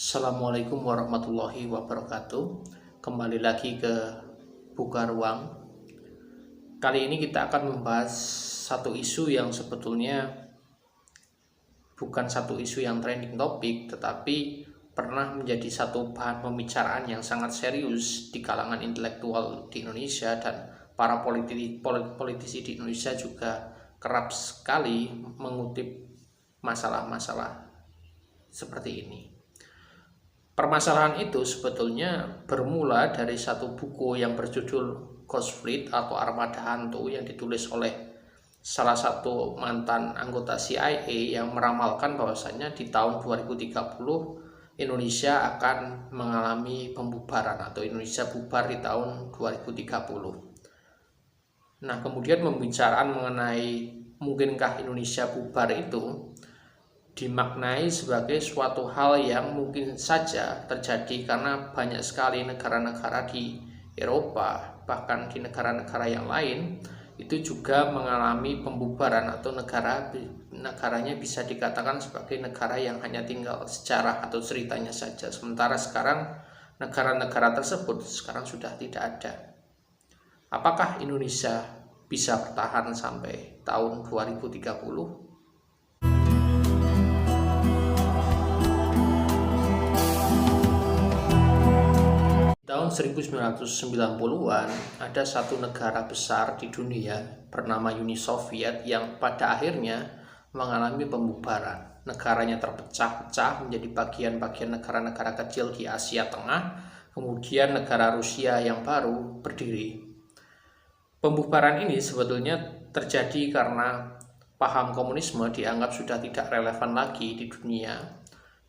Assalamualaikum warahmatullahi wabarakatuh. Kembali lagi ke Buka Ruang. Kali ini kita akan membahas satu isu yang sebetulnya bukan satu isu yang trending topik, tetapi pernah menjadi satu bahan pembicaraan yang sangat serius di kalangan intelektual di Indonesia, dan para politisi di Indonesia juga kerap sekali mengutip masalah-masalah seperti ini. Permasalahan itu sebetulnya bermula dari satu buku yang berjudul Ghost Fleet atau Armada Hantu yang ditulis oleh salah satu mantan anggota CIA yang meramalkan bahwasanya di tahun 2030 Indonesia akan mengalami pembubaran atau Indonesia bubar di tahun 2030. Nah, kemudian pembicaraan mengenai mungkinkah Indonesia bubar itu dimaknai sebagai suatu hal yang mungkin saja terjadi karena banyak sekali negara-negara di Eropa, bahkan di negara-negara yang lain itu juga mengalami pembubaran atau negaranya bisa dikatakan sebagai negara yang hanya tinggal sejarah atau ceritanya saja. Sementara sekarang negara-negara tersebut sekarang sudah tidak ada. Apakah Indonesia bisa bertahan sampai tahun 2030? Tahun 1990-an ada satu negara besar di dunia bernama Uni Soviet yang pada akhirnya mengalami pembubaran. Negaranya terpecah-pecah menjadi bagian-bagian negara-negara kecil di Asia Tengah, kemudian negara Rusia yang baru berdiri. Pembubaran ini sebetulnya terjadi karena paham komunisme dianggap sudah tidak relevan lagi di dunia,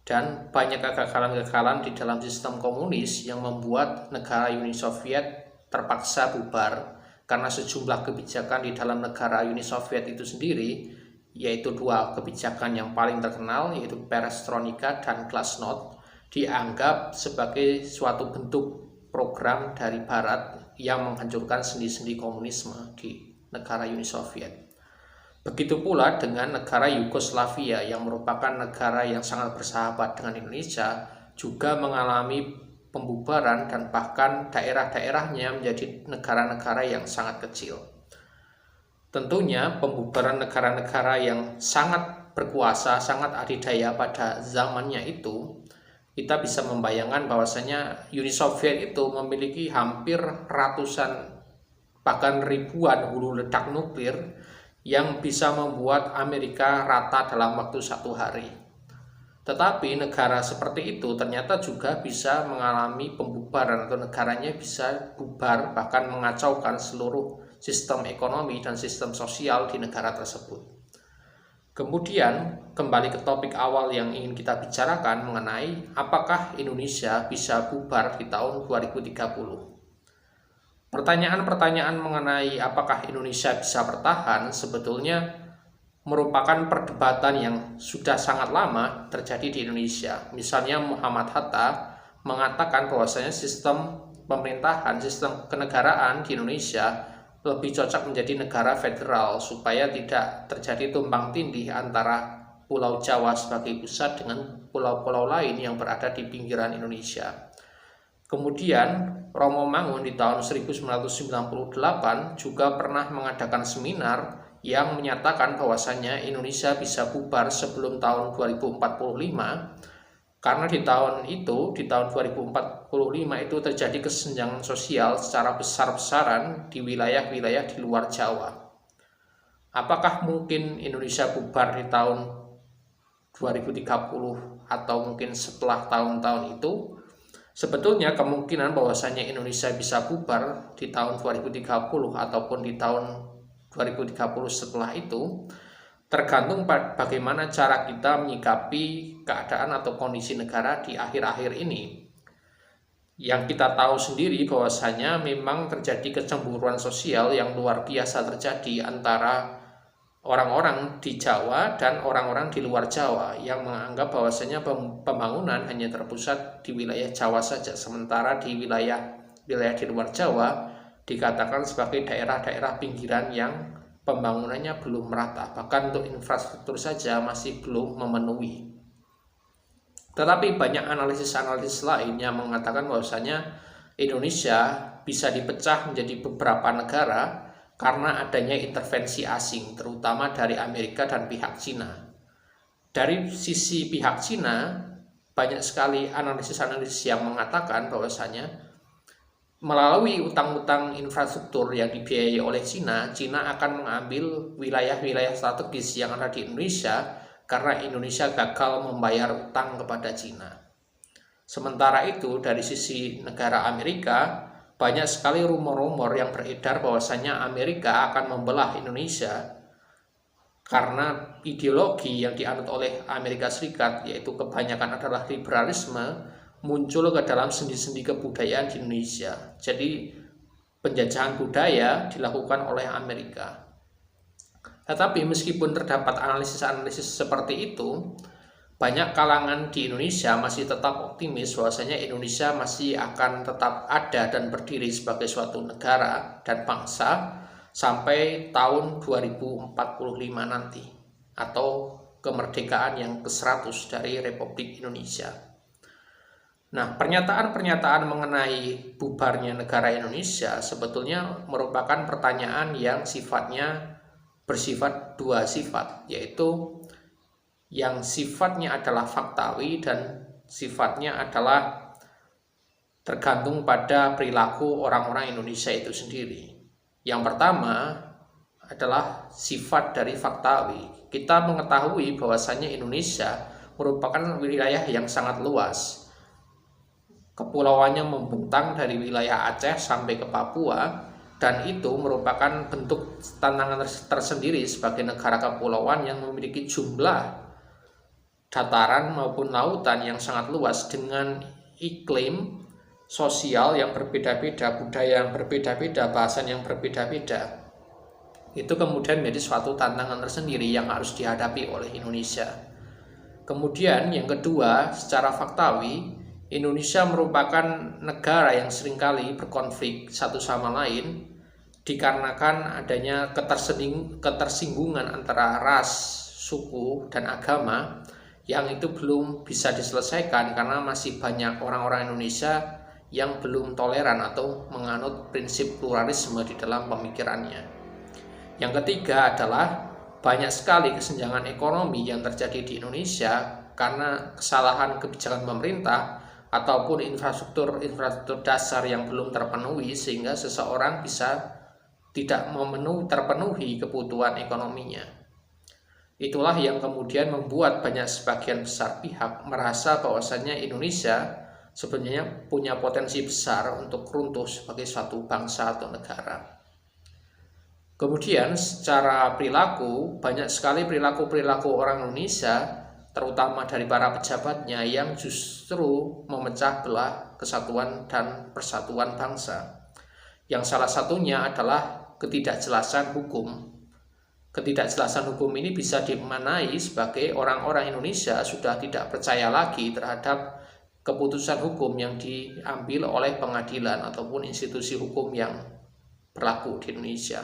dan banyak kegagalan-kegagalan di dalam sistem komunis yang membuat negara Uni Soviet terpaksa bubar karena sejumlah kebijakan di dalam negara Uni Soviet itu sendiri, yaitu dua kebijakan yang paling terkenal, yaitu Perestroika dan Glasnost, dianggap sebagai suatu bentuk program dari Barat yang menghancurkan sendi-sendi komunisme di negara Uni Soviet. Begitu pula dengan negara Yugoslavia yang merupakan negara yang sangat bersahabat dengan Indonesia, juga mengalami pembubaran dan bahkan daerah-daerahnya menjadi negara-negara yang sangat kecil. Tentunya pembubaran negara-negara yang sangat berkuasa, sangat adidaya pada zamannya itu, kita bisa membayangkan bahwasanya Uni Soviet itu memiliki hampir ratusan bahkan ribuan hulu ledak nuklir yang bisa membuat Amerika rata dalam waktu satu hari. Tetapi negara seperti itu ternyata juga bisa mengalami pembubaran atau negaranya bisa bubar, bahkan mengacaukan seluruh sistem ekonomi dan sistem sosial di negara tersebut. Kemudian kembali ke topik awal yang ingin kita bicarakan mengenai apakah Indonesia bisa bubar di tahun 2030. Pertanyaan-pertanyaan mengenai apakah Indonesia bisa bertahan sebetulnya merupakan perdebatan yang sudah sangat lama terjadi di Indonesia. Misalnya Muhammad Hatta mengatakan bahwasanya sistem pemerintahan, sistem kenegaraan di Indonesia lebih cocok menjadi negara federal supaya tidak terjadi tumpang tindih antara Pulau Jawa sebagai pusat dengan pulau-pulau lain yang berada di pinggiran Indonesia. Kemudian Romo Mangun di tahun 1998 juga pernah mengadakan seminar yang menyatakan bahwasannya Indonesia bisa bubar sebelum tahun 2045, karena di tahun 2045 itu terjadi kesenjangan sosial secara besar-besaran di wilayah-wilayah di luar Jawa. Apakah mungkin Indonesia bubar di tahun 2030 atau mungkin setelah tahun-tahun itu? Sebetulnya kemungkinan bahwasanya Indonesia bisa bubar di tahun 2030 ataupun di tahun 2030 setelah itu tergantung bagaimana cara kita menyikapi keadaan atau kondisi negara di akhir-akhir ini. Yang kita tahu sendiri bahwasanya memang terjadi kecemburuan sosial yang luar biasa terjadi antara orang-orang di Jawa dan orang-orang di luar Jawa yang menganggap bahwasanya pembangunan hanya terpusat di wilayah Jawa saja, sementara di wilayah di luar Jawa dikatakan sebagai daerah-daerah pinggiran yang pembangunannya belum merata, bahkan untuk infrastruktur saja masih belum memenuhi. Tetapi banyak analisis-analisis lain yang mengatakan bahwasanya Indonesia bisa dipecah menjadi beberapa negara karena adanya intervensi asing, terutama dari Amerika dan pihak Cina. Dari sisi pihak Cina, banyak sekali analisis-analisis yang mengatakan bahwasanya melalui utang-utang infrastruktur yang dibiayai oleh Cina, Cina akan mengambil wilayah-wilayah strategis yang ada di Indonesia karena Indonesia gagal membayar utang kepada Cina. Sementara itu, dari sisi negara Amerika, banyak sekali rumor-rumor yang beredar bahwasanya Amerika akan membelah Indonesia karena ideologi yang dianut oleh Amerika Serikat, yaitu kebanyakan adalah liberalisme, muncul ke dalam sendi-sendi kebudayaan di Indonesia. Jadi penjajahan budaya dilakukan oleh Amerika. Tetapi meskipun terdapat analisis-analisis seperti itu, banyak kalangan di Indonesia masih tetap optimis bahwasanya Indonesia masih akan tetap ada dan berdiri sebagai suatu negara dan bangsa sampai tahun 2045 nanti, atau kemerdekaan yang ke-100 dari Republik Indonesia. Nah, pernyataan-pernyataan mengenai bubarnya negara Indonesia sebetulnya merupakan pertanyaan yang sifatnya bersifat dua sifat, yaitu yang sifatnya adalah faktawi dan sifatnya adalah tergantung pada perilaku orang-orang Indonesia itu sendiri. Yang pertama adalah sifat dari faktawi. Kita mengetahui bahwasannya Indonesia merupakan wilayah yang sangat luas. Kepulauannya membentang dari wilayah Aceh sampai ke Papua, dan itu merupakan bentuk tantangan tersendiri sebagai negara kepulauan yang memiliki jumlah dataran maupun lautan yang sangat luas dengan iklim sosial yang berbeda-beda, budaya yang berbeda-beda, bahasan yang berbeda-beda. Itu kemudian menjadi suatu tantangan tersendiri yang harus dihadapi oleh Indonesia. Kemudian yang kedua, secara faktawi, Indonesia merupakan negara yang seringkali berkonflik satu sama lain dikarenakan adanya ketersinggungan antara ras, suku, dan agama yang itu belum bisa diselesaikan karena masih banyak orang-orang Indonesia yang belum toleran atau menganut prinsip pluralisme di dalam pemikirannya. Yang ketiga adalah banyak sekali kesenjangan ekonomi yang terjadi di Indonesia karena kesalahan kebijakan pemerintah ataupun infrastruktur dasar yang belum terpenuhi, sehingga seseorang bisa tidak terpenuhi kebutuhan ekonominya. Itulah yang kemudian membuat sebagian besar pihak merasa bahwasannya Indonesia sebenarnya punya potensi besar untuk runtuh sebagai suatu bangsa atau negara. Kemudian secara perilaku, banyak sekali perilaku orang Indonesia, terutama dari para pejabatnya, yang justru memecah belah kesatuan dan persatuan bangsa. Yang salah satunya adalah ketidakjelasan hukum. Ketidakjelasan hukum ini bisa dimaknai sebagai orang-orang Indonesia sudah tidak percaya lagi terhadap keputusan hukum yang diambil oleh pengadilan ataupun institusi hukum yang berlaku di Indonesia.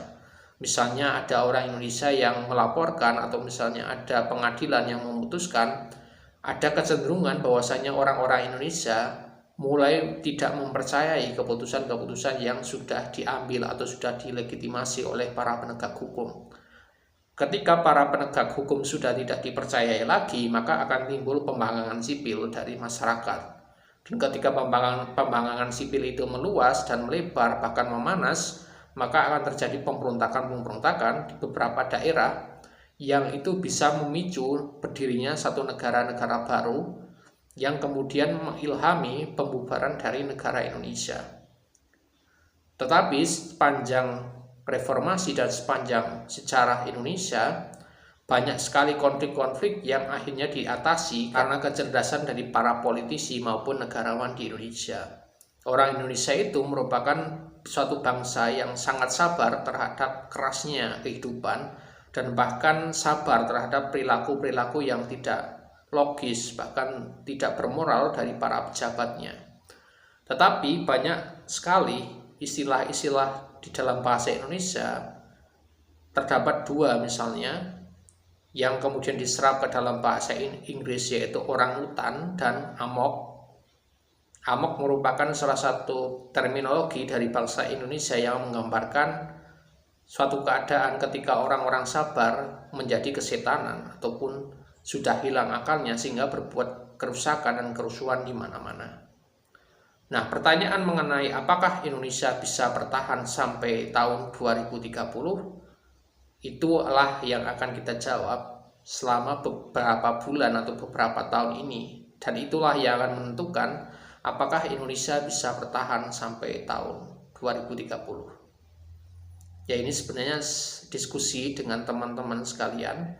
Misalnya ada orang Indonesia yang melaporkan atau misalnya ada pengadilan yang memutuskan, ada kecenderungan bahwasanya orang-orang Indonesia mulai tidak mempercayai keputusan-keputusan yang sudah diambil atau sudah dilegitimasi oleh para penegak hukum. Ketika para penegak hukum sudah tidak dipercayai lagi, maka akan timbul pembangkangan sipil dari masyarakat. Dan ketika pembangkangan sipil itu meluas dan melebar bahkan memanas, maka akan terjadi pemberontakan-pemberontakan di beberapa daerah yang itu bisa memicu berdirinya satu negara-negara baru yang kemudian mengilhami pembubaran dari negara Indonesia. Tetapi sepanjang reformasi dan sepanjang sejarah Indonesia, banyak sekali konflik-konflik yang akhirnya diatasi karena kecerdasan dari para politisi maupun negarawan di Indonesia. Orang Indonesia itu merupakan suatu bangsa yang sangat sabar terhadap kerasnya kehidupan dan bahkan sabar terhadap perilaku-perilaku yang tidak logis, bahkan tidak bermoral dari para pejabatnya. Tetapi banyak sekali istilah-istilah di dalam bahasa Indonesia, terdapat dua misalnya, yang kemudian diserap ke dalam bahasa Inggris, yaitu orangutan dan amok. Amok merupakan salah satu terminologi dari bangsa Indonesia yang menggambarkan suatu keadaan ketika orang-orang sabar menjadi kesetanan ataupun sudah hilang akalnya sehingga berbuat kerusakan dan kerusuhan di mana-mana. Nah, pertanyaan mengenai apakah Indonesia bisa bertahan sampai tahun 2030, itulah yang akan kita jawab selama beberapa bulan atau beberapa tahun ini. Dan itulah yang akan menentukan apakah Indonesia bisa bertahan sampai tahun 2030. Ya, ini sebenarnya diskusi dengan teman-teman sekalian.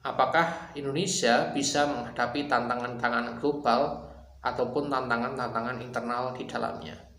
Apakah Indonesia bisa menghadapi tantangan-tantangan global ataupun tantangan-tantangan internal di dalamnya?